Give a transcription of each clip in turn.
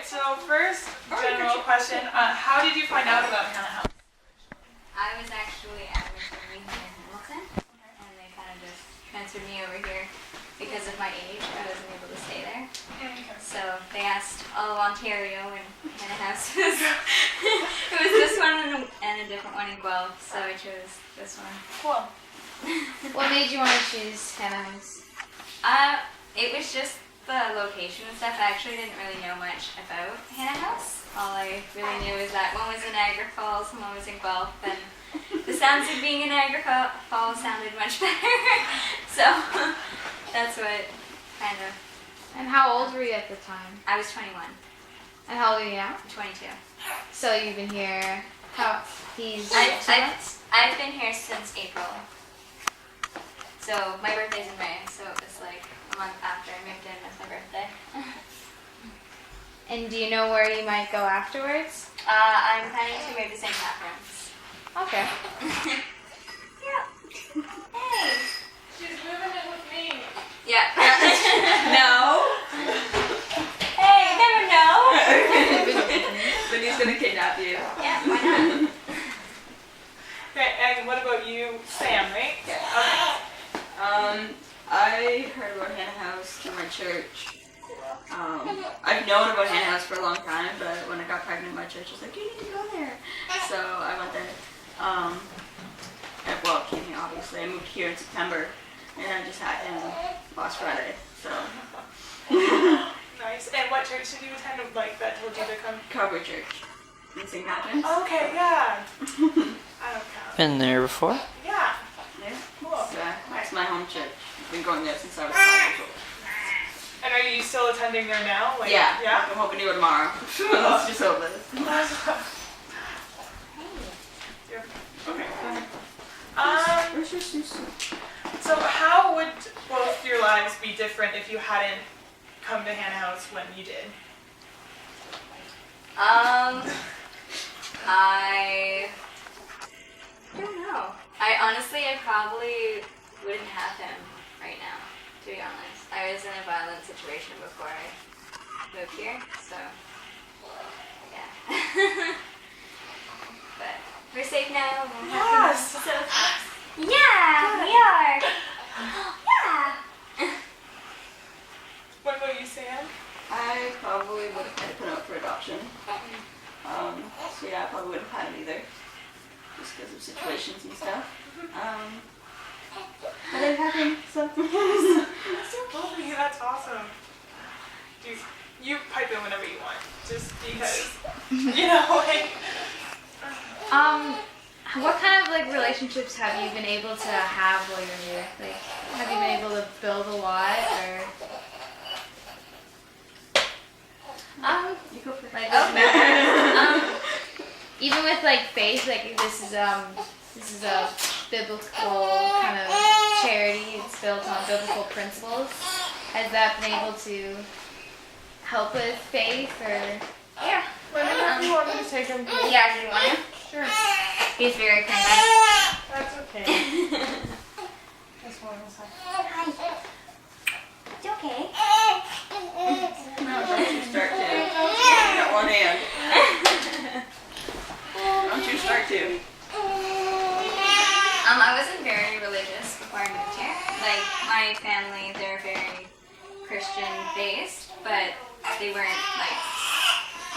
so first general question, how did you find out about Hannah House? I was actually at a missionary here in Hamilton, and they kind of just transferred me over here because of my age. I wasn't able to stay there. So they asked all of Ontario, and Hannah House was, it was this one and a different one in Guelph, so I chose this one. Cool. What made you want to choose Hannah House? It was just the location and stuff. I actually didn't really know much about Hannah House. All I really knew was that one was in Niagara Falls and one was in Guelph, and the sounds of being in Niagara Falls sounded much better. So that's what kind of... And how old were you at the time? I was 21. And how old are you now? 22. So you've been here, he's 2 months? I've been here since April. So my birthday's in May, so it was like a month after I moved in was my birthday. And do you know where you might go afterwards? I'm planning to move to St. Catharines. Okay. Yeah. Hey. She's moving in with me. Yeah. No. Hey, you never know. Then he's gonna kidnap you. Yeah, why not? Okay, and what about you, Sam, right? Yeah. Okay. I heard about Hannah House through my church. I've known about Hannah House for a long time, but when I got pregnant, my church was like, you need to go there. So I went there. Well, I came here, obviously. I moved here in September, and I just had him last Friday. So. Nice. And what church did you attend, like, that told you to come? Calvary Church in St. Catharines. Okay, yeah. I don't count. Been there before? Yeah. Yeah. Cool. So that's my home church. I've been going there since I was 5 years old. And are you still attending there now? Like, Yeah. Yeah? I'm hoping to go tomorrow. Let's just hope it. Okay. Where's your susu? So how would both your lives be different if you hadn't come to Hannah House when you did? I don't know. I probably wouldn't have him right now, to be honest. I was in a violent situation before I moved here, so yeah. But we're safe now. We'll have Yes. him. So, yeah, we are. Yeah. What about you, Sam? I probably would have had to put out for adoption. So yeah, I probably wouldn't have had him either. Just because of situations and stuff. But it happened, so. Oh, that's awesome. Dude, you pipe in whenever you want, just because, you know, like. What kind of like relationships have you been able to have while you're here? Like, have you been able to build a lot, or You go first. like Okay. even with like faith? Like this is a biblical kind of charity. It's built on biblical principles. Has that been able to help with faith, or? Yeah. Whenever you want me to take him, please. Yeah, do you want him? Sure. He's very cranky. That's okay. Just one second. It's okay. No, don't you start to. You got one hand. Don't you start to. I wasn't very religious before I moved here. Like, my family, they're very Christian based, but they weren't like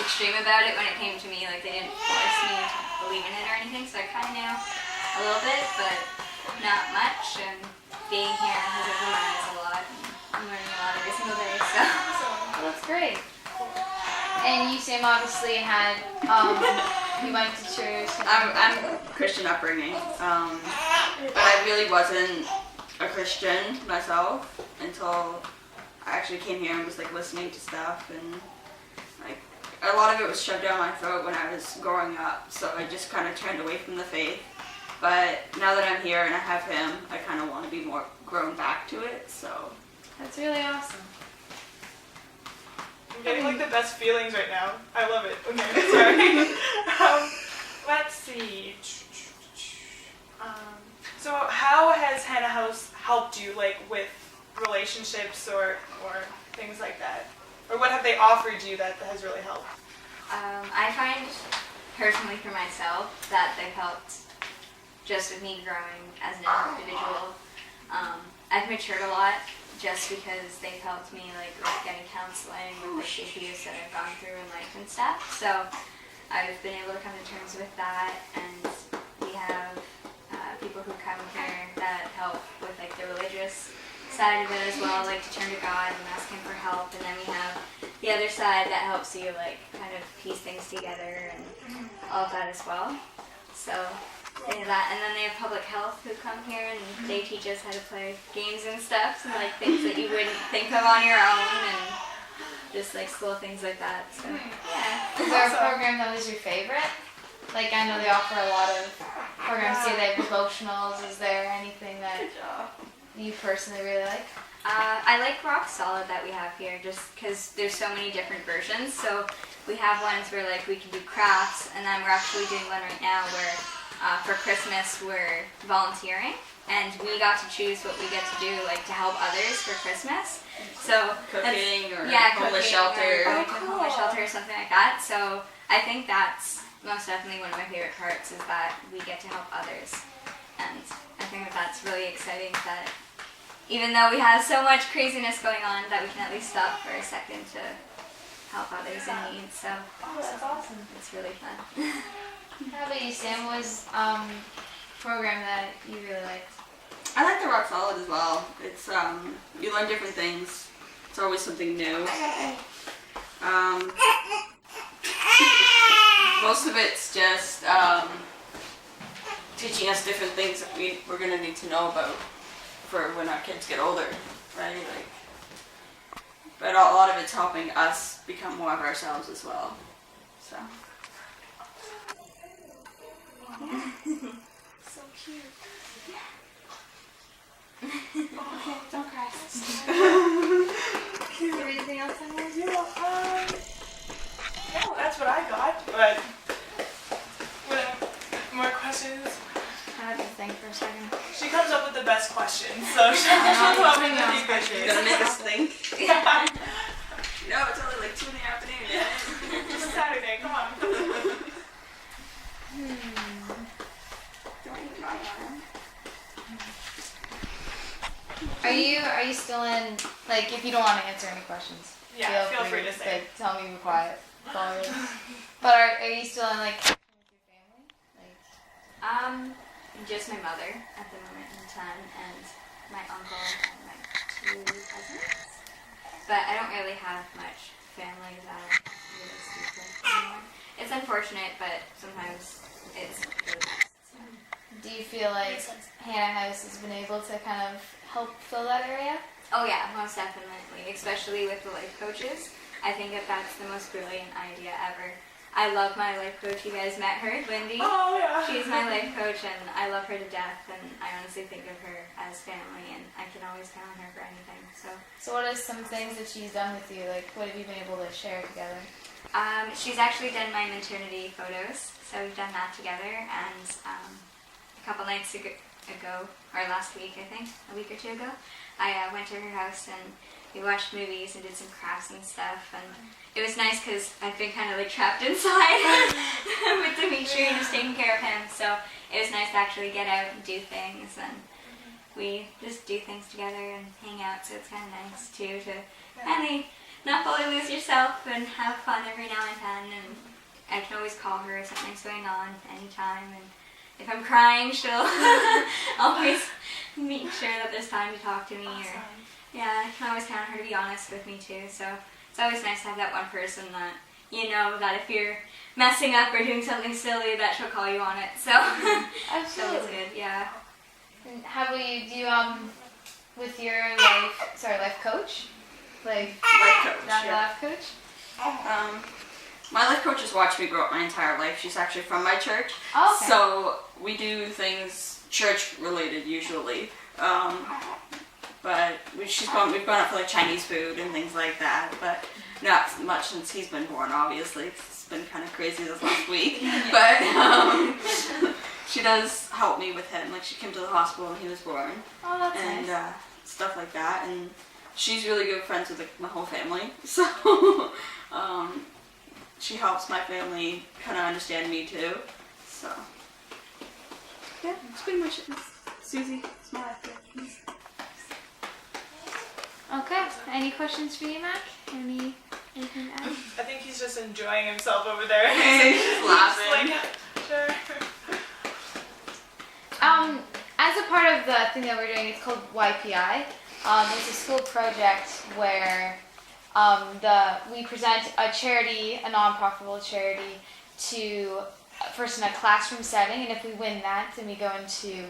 extreme about it when it came to me. Like, they didn't force me to believe in it or anything, so I kind of knew a little bit, but not much. And being here has opened my eyes a lot. And I'm learning a lot every single day, so. Well, that's great. And you, Sam, obviously had you went to church. I'm Christian upbringing, but I really wasn't a Christian myself until I actually came here and was like listening to stuff, and like a lot of it was shoved down my throat when I was growing up, so I just kind of turned away from the faith. But now that I'm here and I have him, I kind of want to be more grown back to it, so. That's really awesome. I'm getting like the best feelings right now. I love it. Okay, sorry. Let's see. So how has Hannah House helped you, like with relationships or things like that? Or what have they offered you that has really helped? I find personally for myself that they've helped just with me growing as an individual. I've matured a lot just because they've helped me like with getting counseling with like issues that I've gone through in life and stuff. So I've been able to come to terms with that, and we have people who come here that help with like the religious side of it as well, like to turn to God and ask Him for help. And then we have the other side that helps you like kind of piece things together and all of that as well. So they have that, and then they have public health who come here and they teach us how to play games and stuff, so like things that you wouldn't think of on your own, and just like school things like that. So yeah. Is there a program that was your favorite? Like I know they offer a lot of programs here. They have devotionals. Is there anything that you personally really like? I like Rock Solid that we have here just because there's so many different versions. So we have ones where like we can do crafts, and then we're actually doing one right now where for Christmas we're volunteering, and we got to choose what we get to do like to help others for Christmas. So Cooking or cooking homeless shelter. or going to a homeless shelter or something like that. So I think that's most definitely one of my favorite parts, is that we get to help others, and I think that that's really exciting that even though we have so much craziness going on, that we can at least stop for a second to help others in need. So That's awesome. it's really fun. How about you, Sam? What was program that you really liked? I like the Rock Solid as well. It's you learn different things. It's always something new. Most of it's just teaching us different things that we're gonna need to know about for when our kids get older, right? Like, but a lot of it's helping us become more of ourselves as well. So. So cute. Don't cry. Is there anything else on there? No, that's what I got. But more questions? I have to think for a second. She comes up with the best questions, so she'll come up with the deep You're questions. gonna make us think. Yeah. No, it's only like 2 in the afternoon. It's Saturday, come on. Are you still in, like, if you don't want to answer any questions, Yeah, feel free to say. like, tell me, be quiet. Follow it. But are you still in, like, with your family? Like, Just my mother at the moment in time, and my uncle and my 2 cousins. But I don't really have much family that I really speak with anymore. It's unfortunate, but sometimes it's for the best. So. do you feel like Hannah House has been able to kind of help fill that area? Oh yeah, most definitely, especially with the life coaches. I think that that's the most brilliant idea ever. I love my life coach. You guys met her, Lindy. Oh, yeah. She's my life coach, and I love her to death, and I honestly think of her as family, and I can always count on her for anything. So what are some things that she's done with you? Like, what have you been able to share together? She's actually done my maternity photos, so we've done that together, and a couple nights ago, or last week I think, a week or 2 ago, I went to her house and we watched movies and did some crafts and stuff, and it was nice because I've been kind of like trapped inside with Dimitri and just taking care of him, so it was nice to actually get out and do things, and we just do things together and hang out, so it's kind of nice too to finally not fully lose yourself and have fun every now and then, and I can always call her if something's going on anytime, and if I'm crying, she'll always make sure that there's time to talk to me, or yeah, I can always count on her to be honest with me too, so it's always nice to have that one person that you know that if you're messing up or doing something silly, that she'll call you on it, so so it's good, yeah. And how about you? Do you with your life coach? Like Life coach, not yeah. a life coach? My life coach has watched me grow up my entire life. She's actually from my church. Oh, okay. So we do things church related usually. But we've gone out for like Chinese food and things like that, but not much since he's been born, obviously. It's been kind of crazy this last week. But she does help me with him. Like she came to the hospital when he was born. Oh, that's and nice. stuff like that. And she's really good friends with my whole family, so she helps my family kind of understand me too. So yeah, that's pretty much it. Susie, it's my life. Okay. Any questions for you, Mac? Anything to add? I think he's just enjoying himself over there. He's just laughing. Sure. As a part of the thing that we're doing, it's called YPI. It's a school project where we present a charity, a non-profitable charity, to first in a classroom setting, and if we win that, then we go into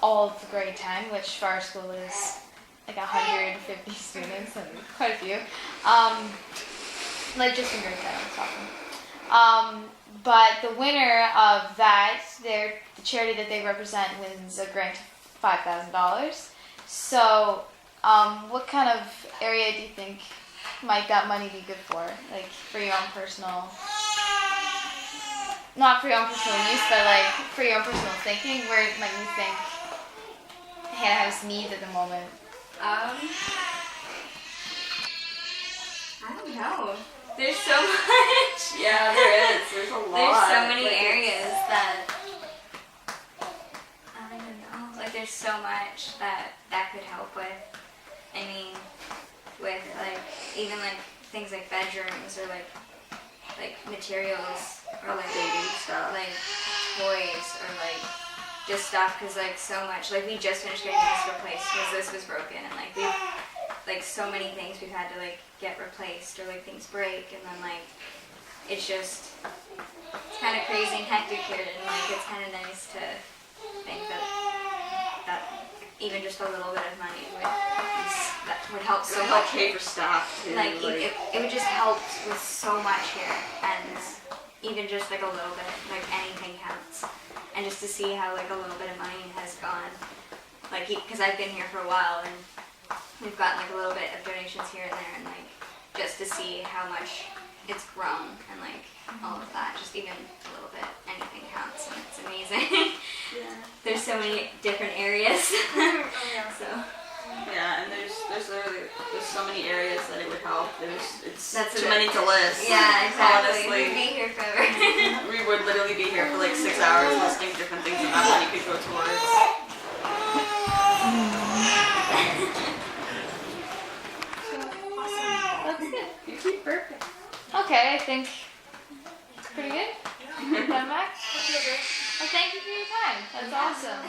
all of the grade 10, which for our school is like 150 students, and quite a few. Like just in grade 10, I'm talking. But the winner of that, the charity that they represent wins a grant of $5,000. So, what kind of area do you think might that money be good for? Like for your own personal, not for your own personal use, but like for your own personal thinking, where might you think Hannah has needs at the moment? I don't know. There's so much. Yeah, there is. There's a lot. There's so many Like, areas that I don't even know. Like there's so much that could help with. I mean, with like even like things like bedrooms or like materials or like baby stuff. like toys or like just stuff, because like so much, like we just finished getting this replaced because this was broken, and like we've like so many things we've had to like get replaced or like things break, and then like it's just it's kind of crazy and hectic here, and like it's kind of nice to think that even just a little bit of money would help so It would help much. pay for staff too. Like it would just help with so much here, and even just like a little bit, like anything counts. And just to see how like a little bit of money has gone, like because I've been here for a while, and we've gotten like a little bit of donations here and there, and like just to see how much it's grown and like all of that, just even a little bit, anything counts, and it's amazing. Yeah. There's so many different areas. Oh, yeah. So Yeah, and there's so many areas that it would help. It's That's too it. many to list. yeah, exactly. Honestly, We'd be here forever. we would literally be here for like 6 hours listing different things that money could go towards. That's good. You keep burping. Okay, I think it's pretty good. Yeah. Done, Mac? Okay, great. Well, thank you for your time. That's awesome.